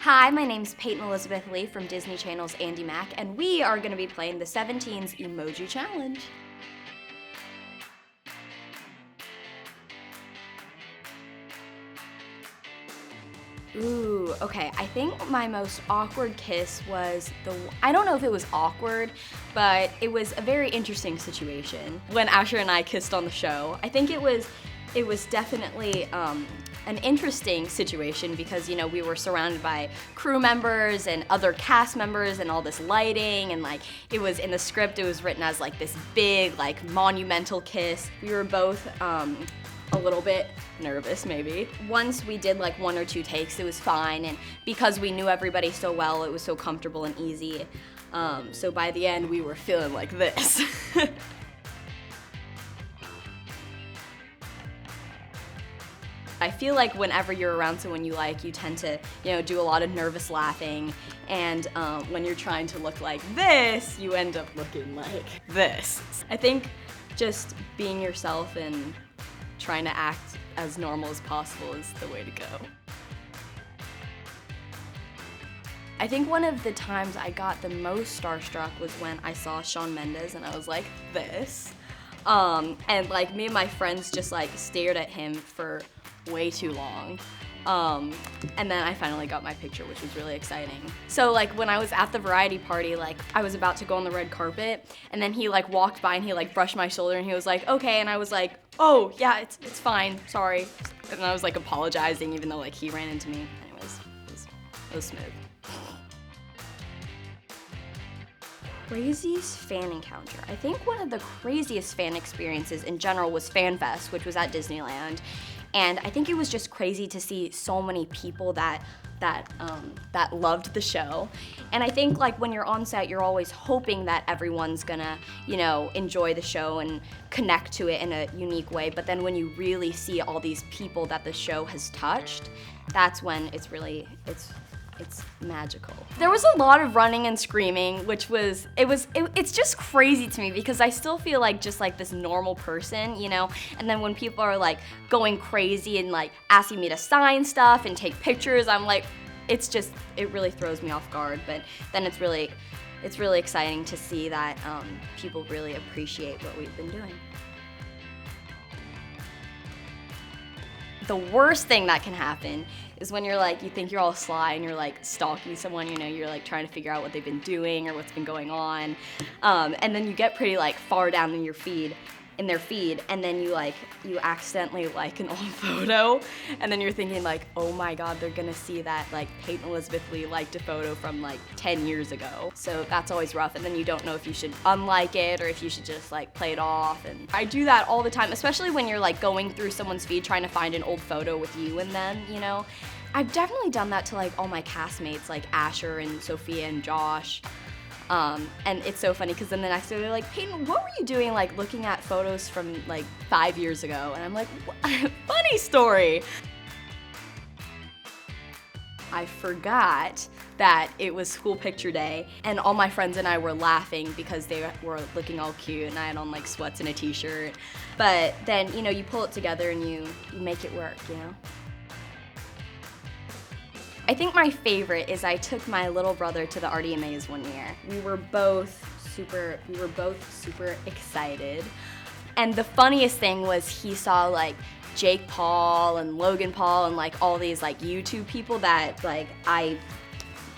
Hi, my name's Peyton Elizabeth Lee from Disney Channel's Andi Mack, and we are going to be playing the 17's Emoji Challenge. Ooh, okay, I think my most awkward kiss was I don't know if it was awkward, but it was a very interesting situation when Asher and I kissed on the show. I think it was definitely an interesting situation because, you know, we were surrounded by crew members and other cast members and all this lighting, and like it was in the script, it was written as like this big, like monumental kiss. We were both a little bit nervous maybe. Once we did like 1 or 2 takes, it was fine, and because we knew everybody so well, it was so comfortable and easy. So by the end, we were feeling like this. I feel like whenever you're around someone you like, you tend to, you know, do a lot of nervous laughing, and when you're trying to look like this, you end up looking like this. I think just being yourself and trying to act as normal as possible is the way to go. I think one of the times I got the most starstruck was when I saw Shawn Mendes and I was like this. And like me and my friends just like stared at him for way too long. And then I finally got my picture, which was really exciting. So like when I was at the variety party, like I was about to go on the red carpet, and then he like walked by and he like brushed my shoulder and he was like, okay, and I was like, oh yeah, it's fine, sorry. And I was like apologizing even though like he ran into me. Anyways, it was smooth. Craziest fan encounter. I think one of the craziest fan experiences in general was FanFest, which was at Disneyland. And I think it was just crazy to see so many people that loved the show. And I think like when you're on set, you're always hoping that everyone's gonna, you know, enjoy the show and connect to it in a unique way. But then when you really see all these people that the show has touched, that's when it's magical. There was a lot of running and screaming, which it's just crazy to me because I still feel like just like this normal person, you know? And then when people are like going crazy and like asking me to sign stuff and take pictures, I'm like, it really throws me off guard. But then it's really exciting to see that people really appreciate what we've been doing. The worst thing that can happen is when you're like, you think you're all sly and you're like stalking someone, you know, you're like trying to figure out what they've been doing or what's been going on. And then you get pretty like far down in their feed, and then you accidentally like an old photo, and then you're thinking like, oh my God, they're gonna see that like Peyton Elizabeth Lee liked a photo from like 10 years ago. So that's always rough, and then you don't know if you should unlike it or if you should just like play it off. And I do that all the time, especially when you're like going through someone's feed trying to find an old photo with you and them, you know? I've definitely done that to like all my castmates, like Asher and Sophia and Josh. And it's so funny because then the next day they're like, Peyton, what were you doing like looking at photos from like 5 years ago? And I'm like, funny story. I forgot that it was school picture day and all my friends and I were laughing because they were looking all cute and I had on like sweats and a t-shirt. But then, you know, you pull it together and you make it work, you know? I think my favorite is I took my little brother to the RDMAs one year. We were both super excited. And the funniest thing was he saw like Jake Paul and Logan Paul and like all these like YouTube people that like I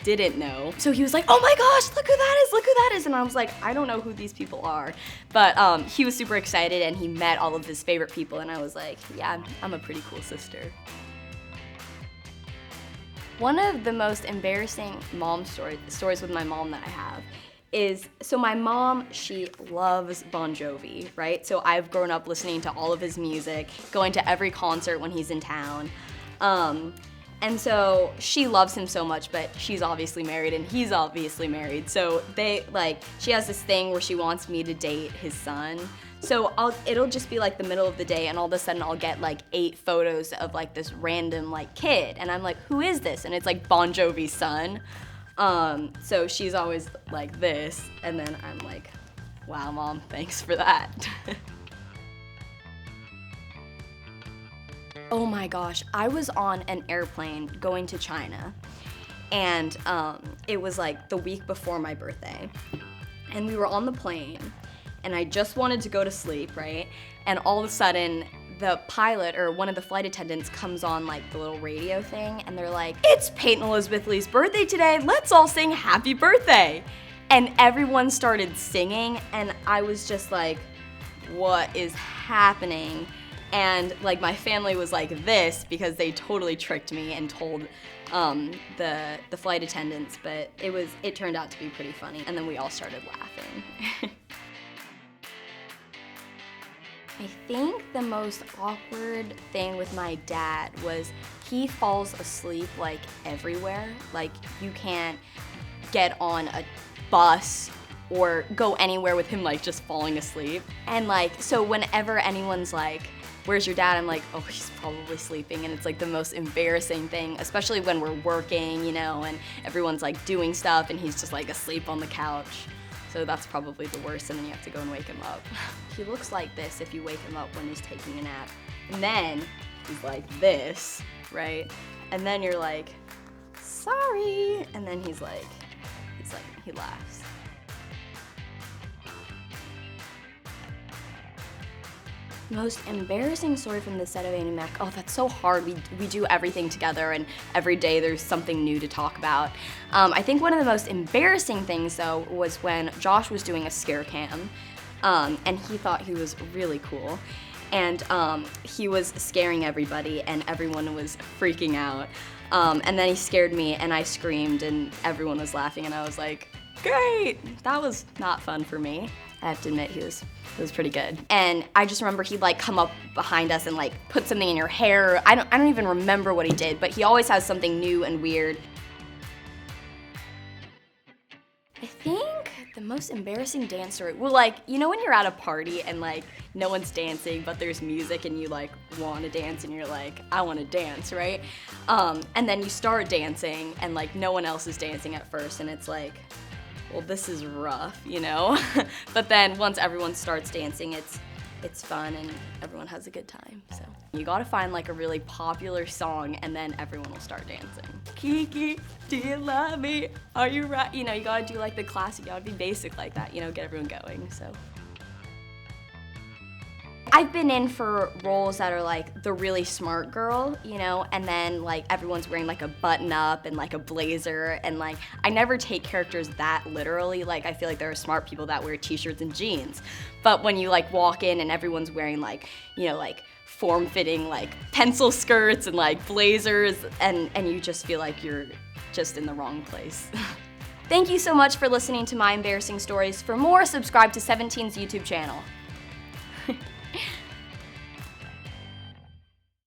didn't know. So he was like, oh my gosh, look who that is. And I was like, I don't know who these people are. But he was super excited and he met all of his favorite people, and I was like, yeah, I'm a pretty cool sister. One of the most embarrassing mom stories with my mom that I have is, so my mom, she loves Bon Jovi, right? So I've grown up listening to all of his music, going to every concert when he's in town. And so she loves him so much, but she's obviously married and he's obviously married. So she has this thing where she wants me to date his son. So it'll just be like the middle of the day and all of a sudden I'll get like 8 photos of like this random like kid. And I'm like, who is this? And it's like Bon Jovi's son. So she's always like this. And then I'm like, wow, Mom, thanks for that. Oh my gosh, I was on an airplane going to China. and it was like the week before my birthday. And we were on the plane, and I just wanted to go to sleep, right? And all of a sudden, the pilot or one of the flight attendants comes on like the little radio thing, and they're like, "It's Peyton Elizabeth Lee's birthday today, let's all sing happy birthday." And everyone started singing, and I was just like, what is happening? And like my family was like this because they totally tricked me and told the flight attendants, but it turned out to be pretty funny, and then we all started laughing. I think the most awkward thing with my dad was he falls asleep like everywhere. Like you can't get on a bus or go anywhere with him like just falling asleep. And like, so whenever anyone's like, "Where's your dad?" I'm like, "Oh, he's probably sleeping." And it's like the most embarrassing thing, especially when we're working, you know, and everyone's like doing stuff and he's just like asleep on the couch. So that's probably the worst, and then you have to go and wake him up. He looks like this if you wake him up when he's taking a nap. And then he's like this, right? And then you're like, "Sorry." And then he laughs. Most embarrassing story from the set of Andi Mack. Oh, that's so hard. We do everything together, and every day there's something new to talk about. I think one of the most embarrassing things, though, was when Josh was doing a scare cam, and he thought he was really cool. And he was scaring everybody, and everyone was freaking out. And then he scared me, and I screamed, and everyone was laughing, and I was like, great! That was not fun for me. I have to admit, he was pretty good. And I just remember he'd like come up behind us and like put something in your hair. I don't even remember what he did, but he always has something new and weird. I think the most embarrassing dance story, well, like, you know when you're at a party and like no one's dancing, but there's music and you like want to dance and you're like, I want to dance, right? And then you start dancing and like no one else is dancing at first, and it's like, well, this is rough, you know? But then once everyone starts dancing, it's fun and everyone has a good time, so. You gotta find like a really popular song and then everyone will start dancing. Kiki, do you love me? Are you right? You know, you gotta do like the classic, you gotta be basic like that, you know, get everyone going, so. I've been in for roles that are like the really smart girl, you know, and then like everyone's wearing like a button up and like a blazer, and like I never take characters that literally. Like I feel like there are smart people that wear t-shirts and jeans, but when you like walk in and everyone's wearing like, you know, like form-fitting like pencil skirts and like blazers, and you just feel like you're just in the wrong place. Thank you so much for listening to my embarrassing stories. For more, subscribe to 17's YouTube channel.